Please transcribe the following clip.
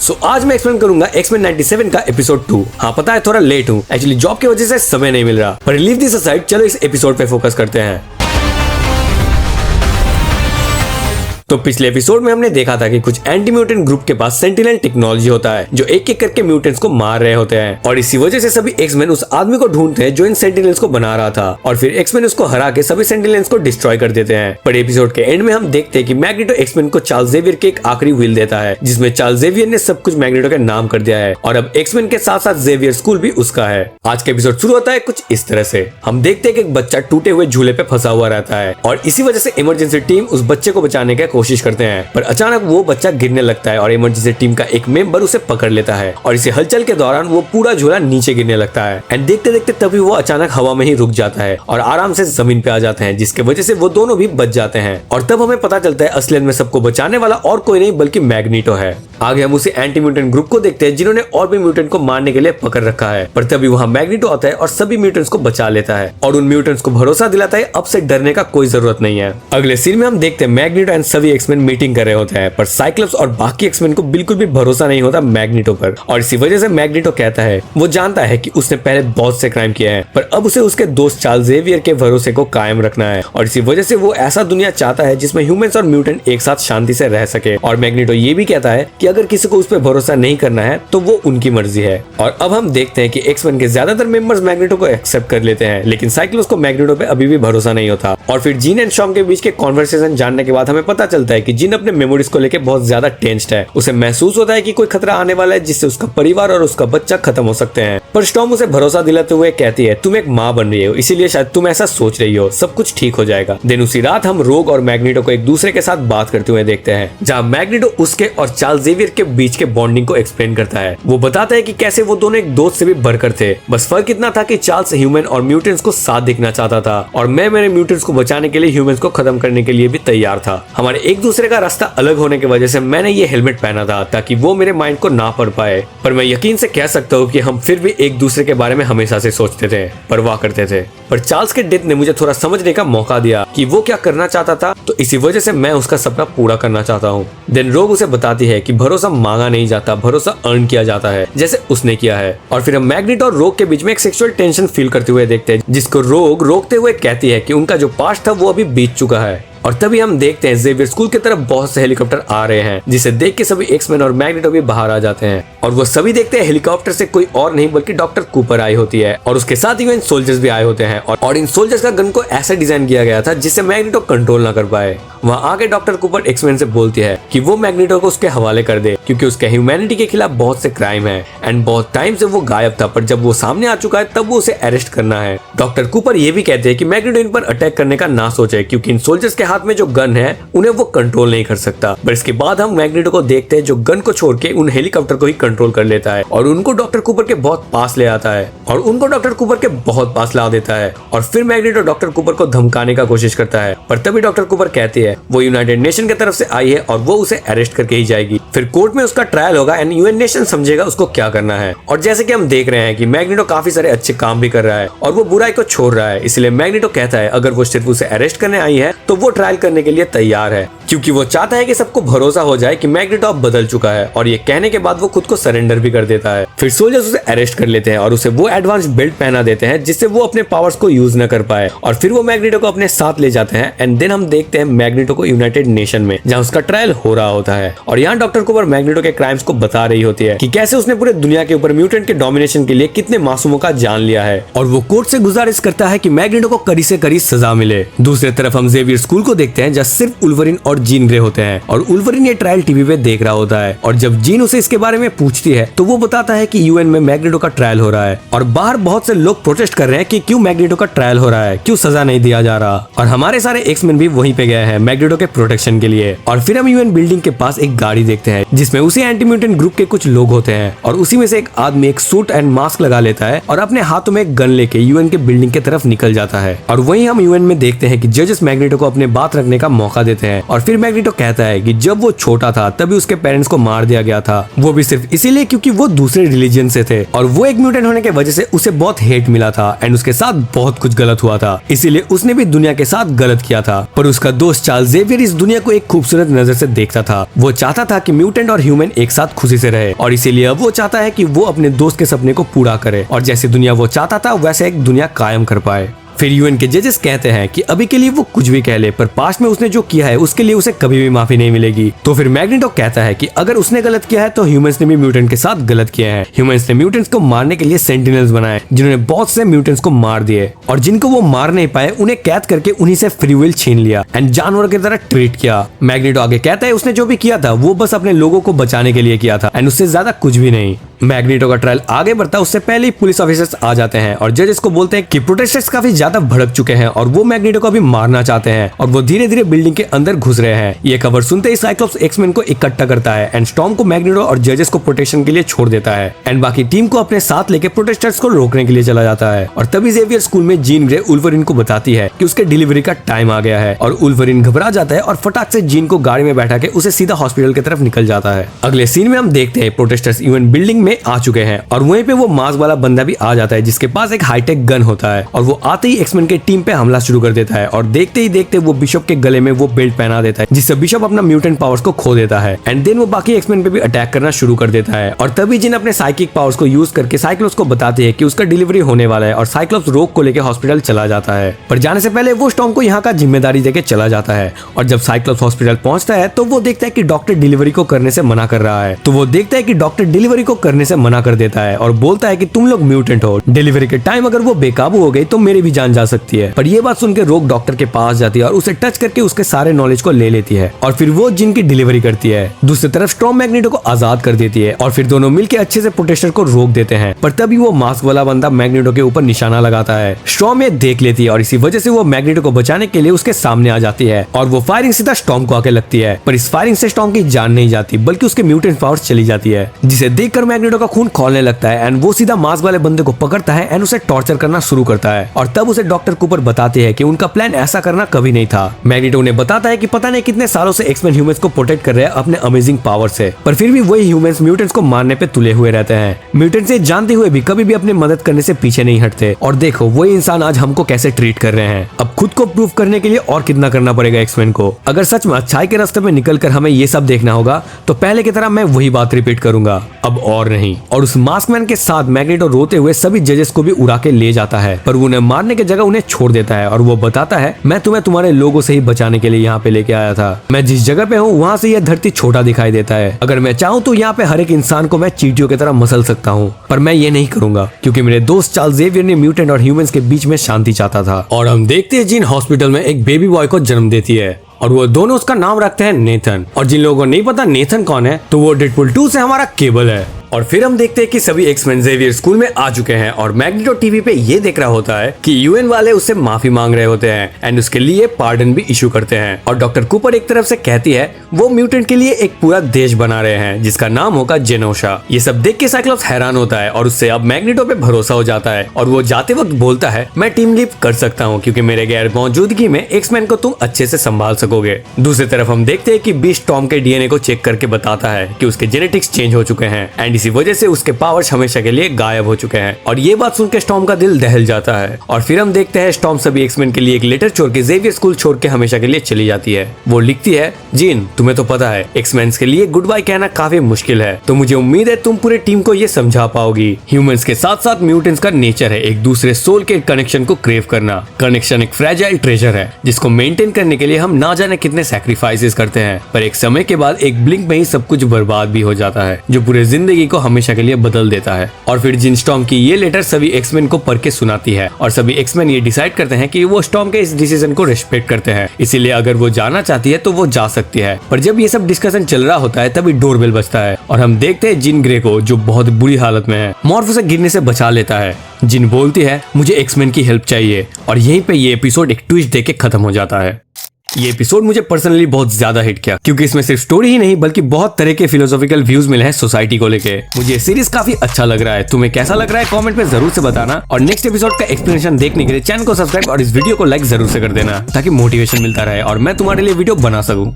सो आज मैं एक्सप्लेन करूंगा एक्समेन 97 का एपिसोड 2। हाँ पता है थोड़ा लेट हूँ, एक्चुअली जॉब की वजह से समय नहीं मिल रहा, पर लीव दिस असाइड, चलो इस एपिसोड पे फोकस करते हैं। तो पिछले एपिसोड में हमने देखा था कि कुछ एंटी म्यूटेंट ग्रुप के पास सेंटिनल टेक्नोलॉजी होता है जो एक एक करके म्यूटेंट्स को मार रहे होते हैं, और इसी वजह से सभी एक्समैन उस आदमी को ढूंढते हैं जो इन सेंटिनल्स को बना रहा था, और फिर एक्समैन उसको हरा के सभी सेंटिनल्स को डिस्ट्रॉय कर देते हैं। पर एपिसोड के एंड में हम देखते हैं कि मैग्नेटो एक्समैन को चार्ल्स ज़ेवियर के एक आखिरी विल देता है जिसमें चार्ल्स ज़ेवियर ने सब कुछ मैग्नेटो के नाम कर दिया है, और अब एक्समैन के साथ साथ ज़ेवियर स्कूल भी उसका है। आज का एपिसोड शुरू होता है कुछ इस तरह से। हम देखते हैं कि एक बच्चा टूटे हुए झूले पे फंसा हुआ रहता है, और इसी वजह से इमरजेंसी टीम उस बच्चे को बचाने की कोशिश करते हैं, पर अचानक वो बच्चा गिरने लगता है और इमरजेंसी टीम का एक मेंबर उसे पकड़ लेता है, और इसे हलचल के दौरान वो पूरा झूला नीचे गिरने लगता है। एंड देखते देखते तभी वो अचानक हवा में ही रुक जाता है और आराम से जमीन पे आ जाते हैं, जिसके वजह से वो दोनों भी बच जाते हैं। और तब हमें पता चलता है असलियत में सबको बचाने वाला और कोई नहीं बल्कि मैग्नेटो है। आगे हम उसी एंटी म्यूटेंट ग्रुप को देखते हैं जिन्होंने और भी म्यूटेंट को मारने के लिए पकड़ रखा है, पर तभी वहाँ मैग्नेटो आता है और सभी म्यूटेंट्स को बचा लेता है और उन म्यूटेंट्स को भरोसा दिलाता है अब से डरने का कोई जरूरत नहीं है। अगले सीन में हम देखते हैं मैग्नेटो एंड सभी एक्समैन मीटिंग कर रहे होते हैं, पर साइक्लोप्स और बाकी एक्समैन को बिल्कुल भी भरोसा नहीं होता मैग्नेटो पर, और इसी वजह से मैग्नेटो कहता है वो जानता है कि उसने पहले बहुत से क्राइम किए हैं, पर अब उसे उसके दोस्त चार्ल्स ज़ेवियर के भरोसे को कायम रखना है, और इसी वजह से वो ऐसा दुनिया चाहता है जिसमें ह्यूमंस और म्यूटेंट एक साथ शांति से रह सके। और मैग्नेटो ये भी कहता है कि अगर किसी को उस पर भरोसा नहीं करना है तो वो उनकी मर्जी है। और अब हम देखते हैं कि एक्समैन के ज्यादातर मेंबर्स मैग्नेटो को एक्सेप्ट कर लेते हैं, लेकिन साइक्लोप्स को मैग्नेटो पे अभी भी भरोसा नहीं होता। और फिर जीन एंड शॉम के बीच के कॉन्वर्सेशन जानने के बाद हमें पता चलता है कि जीन अपने मेमोरीज को लेकर बहुत ज्यादा टेंस्ड है। उसे महसूस होता है कि कोई खतरा आने वाला है जिससे उसका परिवार और उसका बच्चा खत्म हो सकते हैं, पर स्टॉर्म उसे भरोसा दिलाते हुए कहती है तुम एक माँ बन रही हो, इसीलिए शायद तुम ऐसा सोच रही हो, सब कुछ ठीक हो जाएगा। दिन उसी रात हम रोग और मैग्नेटो को एक दूसरे के साथ बात करते हुए देखते हैं, जहाँ मैग्नेटो उसके और चार्ल्स ज़ेवियर के बीच के बॉन्डिंग को एक्सप्लेन करता है। वो बताता है कि कैसे वो दोनों एक दोस्त से भी बढ़कर थे, बस फर्क इतना था कि चार्ल्स ह्यूमन और म्यूटेंट्स को साथ देखना चाहता था, और मैं मेरे म्यूटेंट्स को बचाने के लिए ह्यूमंस को खत्म करने के लिए भी तैयार था। हमारे एक दूसरे का रास्ता अलग होने की वजह से मैंने ये हेलमेट पहना था ताकि वो मेरे माइंड को ना पढ़ पाए, पर मैं यकीन से कह सकता हूँ कि हम फिर भी एक दूसरे के बारे में हमेशा से सोचते थे, परवाह करते थे। पर चार्ल्स के डेथ ने मुझे थोड़ा समझने का मौका दिया कि वो क्या करना चाहता था, तो इसी वजह से मैं उसका सपना पूरा करना चाहता हूँ। देन रोग उसे बताती है कि भरोसा मांगा नहीं जाता, भरोसा अर्न किया जाता है, जैसे उसने किया है। और फिर हम मैग्नेटो और रोग के बीच में एक सेक्सुअल टेंशन फील करते हुए देखते हैं, जिसको रोग रोकते हुए कहती है कि उनका जो पास्ट था वो अभी बीत चुका है। और तभी हम देखते हैं ज़ेवियर स्कूल की तरफ बहुत से हेलीकॉप्टर आ रहे हैं, जिसे देख के सभी एक्समैन और मैग्नेटो भी बाहर आ जाते हैं, और वो सभी देखते हैं हेलीकॉप्टर से कोई और नहीं बल्कि डॉक्टर कूपर आई होती है, और उसके साथ ही इन सोल्जर्स भी आए होते हैं, और इन सोल्जर्स का गन को ऐसा डिजाइन किया गया था जिससे मैग्नेटो कंट्रोल ना कर पाए। वहाँ आके डॉक्टर कूपर एक्समैन से बोलती है कि वो मैग्नेटो को उसके हवाले कर दे, क्योंकि उसके ह्यूमैनिटी के खिलाफ बहुत से क्राइम है, एंड बहुत टाइम से वो गायब था, पर जब वो सामने आ चुका है तब वो उसे अरेस्ट करना है। डॉक्टर कूपर ये भी कहते हैं कि मैग्नेटो इन पर अटैक करने का ना सोचे, क्योंकि इन सोल्जर्स के हाथ में जो गन है उन्हें वो कंट्रोल नहीं कर सकता। पर इसके बाद हम मैग्नेटो को देखते हैं जो गन को छोड़ के उन हेलीकॉप्टर को ही कंट्रोल कर लेता है, और उनको डॉक्टर कूपर के बहुत पास ले आता है, और उनको डॉक्टर कूपर के बहुत पास ला देता है। और फिर मैग्नेटो डॉक्टर कूपर को धमकाने का कोशिश करता है, पर तभी डॉक्टर कूपर कहती है वो यूनाइटेड नेशन की तरफ से आई है और वो उसे अरेस्ट करके ही जाएगी। फिर कोर्ट में उसका ट्रायल होगा एंड यूएन नेशन समझेगा उसको क्या करना है। और जैसे कि हम देख रहे हैं कि मैग्नेटो काफी सारे अच्छे काम भी कर रहा है और वो बुराई को छोड़ रहा है, इसलिए मैग्नेटो कहता है अगर वो सिर्फ उसे अरेस्ट करने आई है तो वो ट्रायल करने के लिए तैयार है, क्योंकि वो चाहता है कि सबको भरोसा हो जाए कि मैग्नेटो अब बदल चुका है। और ये कहने के बाद वो खुद को सरेंडर भी कर देता है। फिर सोल्जर्स उसे अरेस्ट कर लेते हैं और उसे वो एडवांस बेल्ट पहना देते हैं जिससे वो अपने पावर्स को यूज न कर पाए, और फिर वो मैग्नेटो को अपने साथ ले जाते हैं। एंड देन हम देखते हैं मैग्नेटो को यूनाइटेड नेशन में, जहाँ उसका ट्रायल हो रहा होता है, और यहाँ डॉक्टर कूपर मैग्नेटो के क्राइम्स को बता रही होती है कि कैसे उसने पूरे दुनिया के ऊपर म्यूटेंट के डोमिनेशन के लिए कितने मासूमों का जान लिया है, और वो कोर्ट से गुजारिश करता है कि मैग्नेटो को कड़ी से कड़ी सजा मिले। दूसरी तरफ हम ज़ेवियर स्कूल को देखते हैं जहाँ सिर्फ वुल्वरिन और जीन ग्रे होते हैं, और वुल्वरिन ये ट्रायल टीवी पे देख रहा होता है, और जब जीन उसे इसके बारे में पूछती है तो वो बताता है कि यूएन में मैग्नेटो का ट्रायल हो रहा है, और बाहर बहुत से लोग प्रोटेस्ट कर रहे हैं कि क्यों मैग्नेटो का ट्रायल हो रहा है, क्यों सजा नहीं दिया जा रहा, और हमारे सारे एक्समैन भी वहीं पे गए हैं मैग्नेटो के प्रोटेक्शन के लिए। और फिर हम यूएन बिल्डिंग के पास एक गाड़ी देखते हैं जिसमें उसी एंटी म्यूटेंट ग्रुप के कुछ लोग होते हैं, और उसी में से एक आदमी एक सूट एंड मास्क लगा लेता है और अपने हाथों में एक गन लेके यूएन के बिल्डिंग की तरफ निकल जाता है। और वहीं हम यूएन में देखते हैं कि जजेस मैग्नेटो को अपने बात रखने का मौका देते हैं, और फिर फिर मैग्नेटो कहता है कि जब वो छोटा था तभी उसके पेरेंट्स को मार दिया गया था, वो भी सिर्फ इसीलिए क्योंकि वो दूसरे रिलीजन से थे और वो एक म्यूटेंट होने की वजह से उसे बहुत हेट मिला था एंड उसके साथ बहुत कुछ गलत हुआ था, इसीलिए उसने भी दुनिया के साथ गलत किया था। पर उसका दोस्त चार्ल्स ज़ेवियर इस दुनिया को एक खूबसूरत नजर से देखता था। वो चाहता था कि म्यूटेंट और ह्यूमन एक साथ खुशी से रहे और इसीलिए अब वो चाहता है कि वो अपने दोस्त के सपने को पूरा करे और जैसे दुनिया वो चाहता था वैसे एक दुनिया कायम कर पाए। फिर यूएन के जजेस कहते हैं कि अभी के लिए वो कुछ भी कह ले पर पास्ट में उसने जो किया है उसके लिए उसे कभी भी माफी नहीं मिलेगी। तो फिर मैग्नेटो कहता है कि अगर उसने गलत किया है तो ह्यूमंस ने भी म्यूटेंट के साथ गलत किया है। ह्यूमंस ने म्यूटेंट्स को मारने के लिए सेंटिनल्स बनाए जिन्होंने बहुत से म्यूटेंट्स को मार दिए और जिनको वो मार नहीं पाए उन्हें कैद करके उन्हीं से फ्री विल छीन लिया एंड जानवर की तरह ट्रीट किया। मैग्नेटो आगे कहता है उसने जो भी किया था वो बस अपने लोगों को बचाने के लिए किया था एंड उससे ज्यादा कुछ भी नहीं। मैग्नेटो का ट्रायल आगे बढ़ता उससे पहले ही पुलिस ऑफिसर्स आ जाते हैं और जजेस को बोलते हैं कि प्रोटेस्टर्स काफी ज्यादा भड़क चुके हैं और वो मैग्नेटो को भी मारना चाहते हैं और वो धीरे धीरे बिल्डिंग के अंदर घुस रहे हैं। ये खबर सुनते ही साइक्लोप्स एक्समैन को इकट्ठा करता है एंड स्टॉर्म को मैग्नेटो और जजेस को प्रोटेक्शन के लिए छोड़ देता है एंड बाकी टीम को अपने साथ लेके प्रोटेस्टर्स को रोकने के लिए चला जाता है। और तभी ज़ेवियर स्कूल में जीन ग्रे वुल्वरीन को बताती है कि उसके डिलीवरी का टाइम आ गया है और वुल्वरीन घबरा जाता है और फटाक से जीन को गाड़ी में बैठा के उसे सीधा हॉस्पिटल की तरफ निकल जाता है। अगले सीन में हम देखते हैं प्रोटेस्टर्स इवन बिल्डिंग में आ चुके हैं और वहीं पे वो मास्क वाला बंदा भी आ जाता है जिसके पास एक हाईटेक गन होता है और वो आते ही एक्समैन के टीम पे हमला शुरू कर देता है और देखते ही देखते वो बिशप के गले में वो बेल्ट पहना देता है जिससे बिशप अपना म्यूटेंट पावर्स को खो देता है एंड देन वो बाकी एक्समैन पे भी अटैक करना शुरू कर देता है। और तभी जिन अपने साइकिक पावर्स को यूज करके साइक्लोप्स को बताती है कि उसका डिलीवरी होने वाला है और साइक्लोप्स रोग को लेकर हॉस्पिटल चला जाता है। पर जाने से पहले वो स्टॉर्म को यहाँ का जिम्मेदारी देके चला जाता है और जब साइक्लोप्स हॉस्पिटल पहुंचता है तो वो देखता है कि डॉक्टर डिलीवरी को करने से मना कर रहा है। तो वो देखता है कि डॉक्टर डिलीवरी को करने से मना कर देता है और बोलता है कि तुम लोग म्यूटेंट हो, डिलीवरी के टाइम अगर वो बेकाबू हो गई तो मेरी भी जान जा सकती है। पर ये बात सुनकर रोग डॉक्टर के पास जाती है और उसे टच करके उसके सारे नॉलेज को ले लेती है और फिर वो जिन की डिलीवरी करती है। दूसरी तरफ स्टॉर्म मैग्नेटो को आजाद कर देती है और फिर दोनों मिलकर अच्छे से प्रोटेस्टर को रोक देते हैं। पर तभी वो मास्क वाला बंदा मैग्नेटो के ऊपर निशाना लगाता है। स्टॉर्म ये देख लेती है और इसी वजह से वो मैग्नेटो को बचाने के लिए उसके सामने आ जाती है और वो फायरिंग सीधा स्टॉर्म को आके लगती है। पर इस फायरिंग से स्टॉर्म की जान नहीं जाती बल्कि उसके म्यूटेंट पावर्स चली जाती है जिसे देखकर मैग्नेटो का खून खौलने लगता है एंड वो सीधा मास्क वाले बंदे को पकड़ता है एंड उसे टॉर्चर करना शुरू करता है। और तब उसे डॉक्टर कूपर बताते हैं कि उनका प्लान ऐसा करना कभी नहीं था। मैग्नेटो उन्हें बताता है कि पता नहीं कितने सालों से एक्समैन ह्यूमंस को प्रोटेक्ट कर रहे हैं अपने अमेजिंग पावर से, पर फिर भी वही ह्यूमंस म्यूटेंट्स को मारने पे तुले हुए रहते हैं। म्यूटेंट्स ये जानते हुए भी कभी भी अपनी मदद करने से पीछे नहीं हटते और देखो वही इंसान आज हमको कैसे ट्रीट कर रहे हैं। अब खुद को प्रूव करने के लिए और कितना करना पड़ेगा एक्समैन को। अगर सच में अच्छाई के रास्ते में निकलकर हमें ये सब देखना होगा तो पहले की तरह मैं वही बात रिपीट करूंगा, अब और नहीं। और उस मास्कमैन के साथ मैग्नेटो रोते हुए सभी जजेस को भी उड़ा के ले जाता है पर उन्हें मारने की जगह उन्हें छोड़ देता है और वो बताता है मैं तुम्हें तुम्हारे लोगों से ही बचाने के लिए यहाँ पे लेके आया था। मैं जिस जगह पे हूँ वहाँ से यह धरती छोटा दिखाई देता है। अगर मैं चाहूँ तो यहाँ पे हर एक इंसान को मैं चींटियों की तरह मसल सकता हूँ, पर मैं ये नहीं करूंगा क्योंकि मेरे दोस्त चार्ल्स ज़ेवियर ने म्यूटेंट और ह्यूमंस के बीच में शांति चाहता था। और हम देखते हैं जिन हॉस्पिटल में एक बेबी बॉय को जन्म देती है और वो दोनों उसका नाम रखते हैं नेथन। और जिन लोगों को नहीं पता नेथन कौन है तो वो डेडपुल 2 से हमारा केबल है। और फिर हम देखते हैं कि सभी एक्समैन ज़ेवियर स्कूल में आ चुके हैं और मैग्नेटो टीवी पे ये देख रहा होता है कि यूएन वाले उससे माफी मांग रहे होते हैं एंड उसके लिए पार्डन भी इशू करते हैं। और डॉक्टर कूपर एक तरफ से कहती है वो म्यूटेंट के लिए एक पूरा देश बना रहे हैं जिसका नाम होगा जेनोशा। ये सब देख के साइक्लोप्स हैरान होता है और उससे अब मैग्नेटो पे भरोसा हो जाता है और वो जाते वक्त बोलता है मैं टीम लीव कर सकता हूँ क्योंकि मेरे गैर मौजूदगी में एक्समैन को तुम अच्छे से संभाल सकोगे। दूसरी तरफ हम देखते हैं कि बीस्ट टॉम के डीएनए को चेक करके बताता है कि उसके जेनेटिक्स चेंज हो चुके हैं एंड इसी वजह से उसके पावर्स हमेशा के लिए गायब हो चुके हैं। और ये बात सुनकर स्टॉर्म का दिल दहल जाता है। और फिर हम देखते हैं स्टॉर्म सभी एक्समैन के लिए एक लेटर छोड़ के ज़ेवियर स्कूल छोड़ के हमेशा के लिए चली जाती है। वो लिखती है जीन तुम्हें तो पता है एक्समैन के लिए गुड बाय कहना काफी मुश्किल है तो मुझे उम्मीद है तुम पूरे टीम को ये समझा पाओगी। ह्यूमंस के साथ साथ म्यूटेंट्स का नेचर है एक दूसरे सोल के कनेक्शन को क्रेव करना। कनेक्शन एक फ्रेजाइल ट्रेजर है जिसको मेंटेन करने के लिए हम ना जाने कितने सैक्रिफाइसेस करते हैं, पर एक समय के बाद एक ब्लिंक में ही सब कुछ बर्बाद भी हो जाता है जो पूरे जिंदगी को हमेशा के लिए बदल देता है। और फिर जिन स्टॉर्म की ये लेटर सभी एक्समैन को पढ़ के सुनाती है और सभी एक्समैन ये डिसाइड करते हैं कि वो स्टॉर्म के इस डिसीजन को रिस्पेक्ट करते हैं, इसीलिए अगर वो जाना चाहती है तो वो जा सकती है। पर जब ये सब डिस्कशन चल रहा होता है तभी डोरबेल बजता है और हम देखते हैं जिन ग्रे को जो बहुत बुरी हालत में है। मॉर्फ उसे गिरने से बचा लेता है। जिन बोलती है मुझे एक्समैन की हेल्प चाहिए और यहीं पे ये एपिसोड एक ट्विस्ट देके खत्म हो जाता है। ये एपिसोड मुझे पर्सनली बहुत ज्यादा हिट किया क्योंकि इसमें सिर्फ स्टोरी ही नहीं बल्कि बहुत तरह के फिलोसॉफिकल व्यूज मिले हैं सोसाइटी को लेके। मुझे सीरीज काफी अच्छा लग रहा है, तुम्हें कैसा लग रहा है कमेंट में जरूर से बताना और नेक्स्ट एपिसोड का एक्सप्लेनेशन देखने के लिए चैनल को सब्सक्राइब और इस वीडियो को लाइक जरूर से कर देना ताकि मोटिवेशन मिलता रहे और मैं तुम्हारे लिए वीडियो बना सकूं।